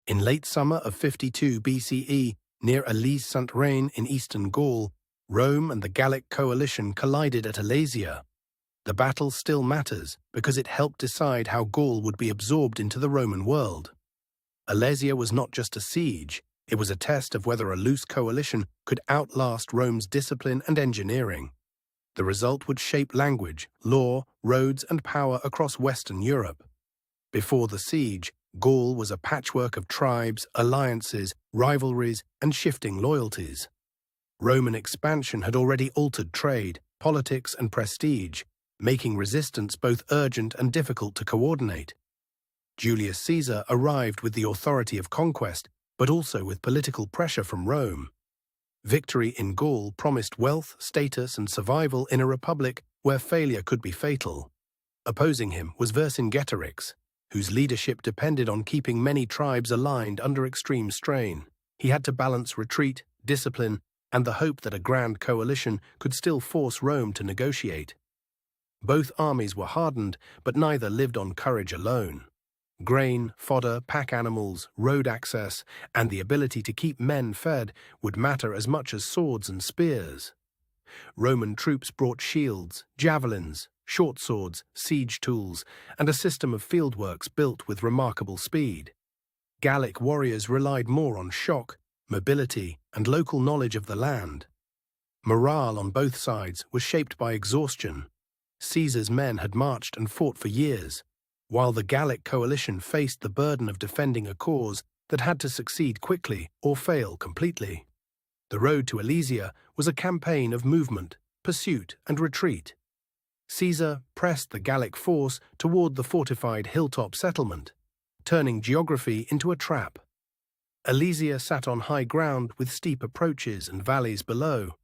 In late summer of 52 BCE, near Alise-Sainte-Reine in eastern Gaul, Rome and the Gallic coalition collided at Alesia. The battle still matters because it helped decide how Gaul would be absorbed into the Roman world. Alesia was not just a siege, it was a test of whether a loose coalition could outlast Rome's discipline and engineering. The result would shape language, law, roads, and power across Western Europe. Before the siege, Gaul was a patchwork of tribes, alliances, rivalries, and shifting loyalties. Roman expansion had already altered trade, politics, and prestige, making resistance both urgent and difficult to coordinate. Julius Caesar arrived with the authority of conquest, but also with political pressure from Rome. Victory in Gaul promised wealth, status, and survival in a republic where failure could be fatal. Opposing him was Vercingetorix, whose leadership depended on keeping many tribes aligned under extreme strain. He had to balance retreat, discipline, and the hope that a grand coalition could still force Rome to negotiate. Both armies were hardened, but neither lived on courage alone. Grain, fodder, pack animals, road access, and the ability to keep men fed would matter as much as swords and spears. Roman troops brought shields, javelins, short swords, siege tools, and a system of fieldworks built with remarkable speed. Gallic warriors relied more on shock, mobility, and local knowledge of the land. Morale on both sides was shaped by exhaustion. Caesar's men had marched and fought for years, while the Gallic coalition faced the burden of defending a cause that had to succeed quickly or fail completely. The road to Alesia was a campaign of movement, pursuit, and retreat. Caesar pressed the Gallic force toward the fortified hilltop settlement, turning geography into a trap. Alesia sat on high ground with steep approaches and valleys below,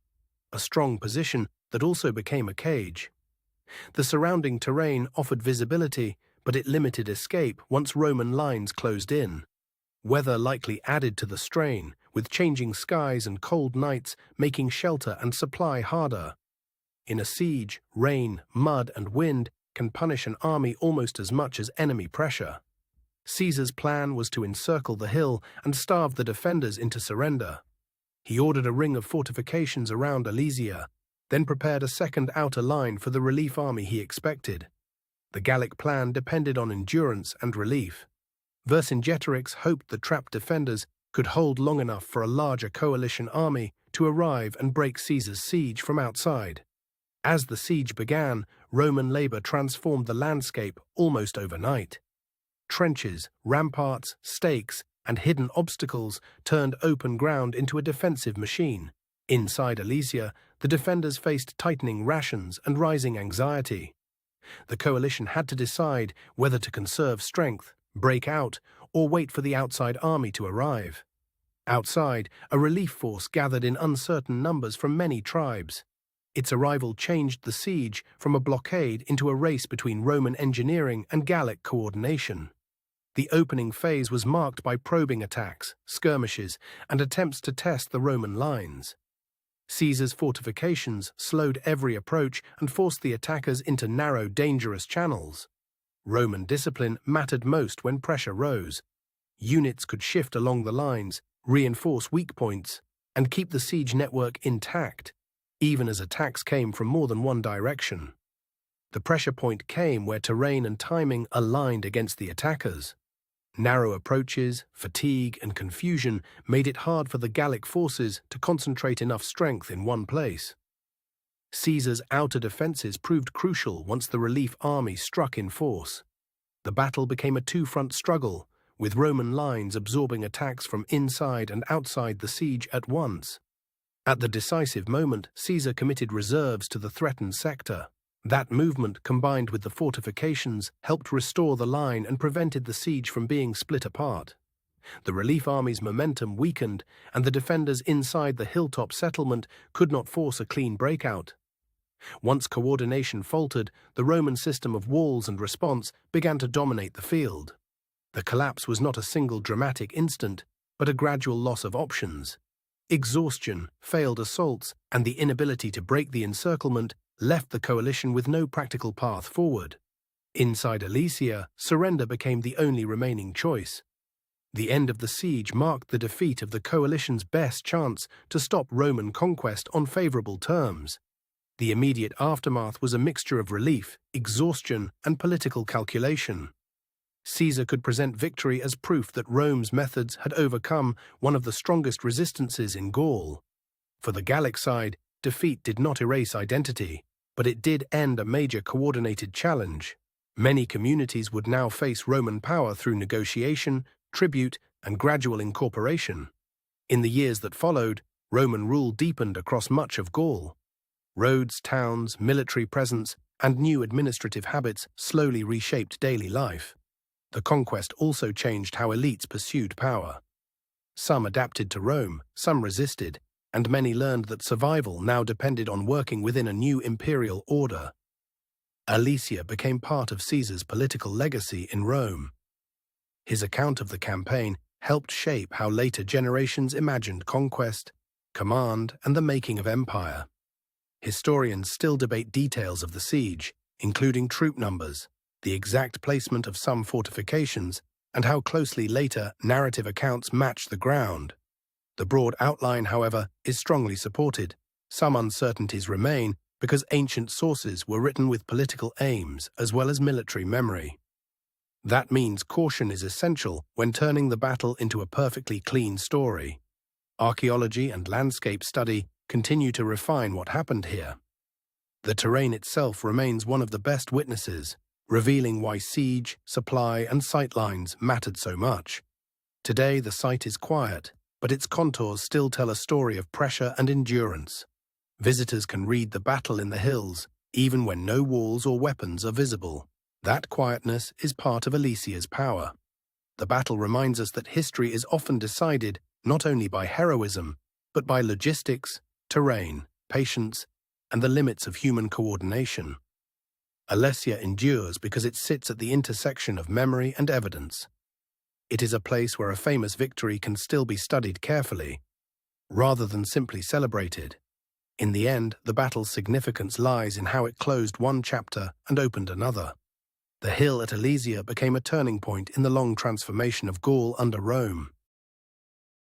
a strong position that also became a cage. The surrounding terrain offered visibility, but it limited escape once Roman lines closed in. Weather likely added to the strain, with changing skies and cold nights making shelter and supply harder. In a siege, rain, mud, and wind can punish an army almost as much as enemy pressure. Caesar's plan was to encircle the hill and starve the defenders into surrender. He ordered a ring of fortifications around Alesia, then prepared a second outer line for the relief army he expected. The Gallic plan depended on endurance and relief. Vercingetorix hoped the trapped defenders could hold long enough for a larger coalition army to arrive and break Caesar's siege from outside. As the siege began, Roman labor transformed the landscape almost overnight. Trenches, ramparts, stakes, and hidden obstacles turned open ground into a defensive machine. Inside Alesia, the defenders faced tightening rations and rising anxiety. The coalition had to decide whether to conserve strength, break out, or wait for the outside army to arrive. Outside, a relief force gathered in uncertain numbers from many tribes. Its arrival changed the siege from a blockade into a race between Roman engineering and Gallic coordination. The opening phase was marked by probing attacks, skirmishes, and attempts to test the Roman lines. Caesar's fortifications slowed every approach and forced the attackers into narrow, dangerous channels. Roman discipline mattered most when pressure rose. Units could shift along the lines, reinforce weak points, and keep the siege network intact, even as attacks came from more than one direction. The pressure point came where terrain and timing aligned against the attackers. Narrow approaches, fatigue, and confusion made it hard for the Gallic forces to concentrate enough strength in one place. Caesar's outer defenses proved crucial once the relief army struck in force. The battle became a two-front struggle, with Roman lines absorbing attacks from inside and outside the siege at once. At the decisive moment, Caesar committed reserves to the threatened sector. That movement, combined with the fortifications, helped restore the line and prevented the siege from being split apart. The relief army's momentum weakened, and the defenders inside the hilltop settlement could not force a clean breakout. Once coordination faltered, the Roman system of walls and response began to dominate the field. The collapse was not a single dramatic instant, but a gradual loss of options. Exhaustion, failed assaults, and the inability to break the encirclement left the coalition with no practical path forward. Inside Alesia, surrender became the only remaining choice. The end of the siege marked the defeat of the coalition's best chance to stop Roman conquest on favorable terms. The immediate aftermath was a mixture of relief, exhaustion, and political calculation. Caesar could present victory as proof that Rome's methods had overcome one of the strongest resistances in Gaul. For the Gallic side, defeat did not erase identity, but it did end a major coordinated challenge. Many communities would now face Roman power through negotiation, tribute, and gradual incorporation. In the years that followed, Roman rule deepened across much of Gaul. Roads, towns, military presence, and new administrative habits slowly reshaped daily life. The conquest also changed how elites pursued power. Some adapted to Rome, some resisted, and many learned that survival now depended on working within a new imperial order. Alesia became part of Caesar's political legacy in Rome. His account of the campaign helped shape how later generations imagined conquest, command, and the making of empire. Historians still debate details of the siege, including troop numbers, the exact placement of some fortifications, and how closely later narrative accounts match the ground. The broad outline, however, is strongly supported. Some uncertainties remain because ancient sources were written with political aims as well as military memory. That means caution is essential when turning the battle into a perfectly clean story. Archaeology and landscape study continue to refine what happened here. The terrain itself remains one of the best witnesses, revealing why siege, supply, and sightlines mattered so much. Today, the site is quiet, but its contours still tell a story of pressure and endurance. Visitors can read the battle in the hills, even when no walls or weapons are visible. That quietness is part of Alesia's power. The battle reminds us that history is often decided not only by heroism, but by logistics, terrain, patience, and the limits of human coordination. Alesia endures because it sits at the intersection of memory and evidence. It is a place where a famous victory can still be studied carefully, rather than simply celebrated. In the end, the battle's significance lies in how it closed one chapter and opened another. The hill at Alesia became a turning point in the long transformation of Gaul under Rome.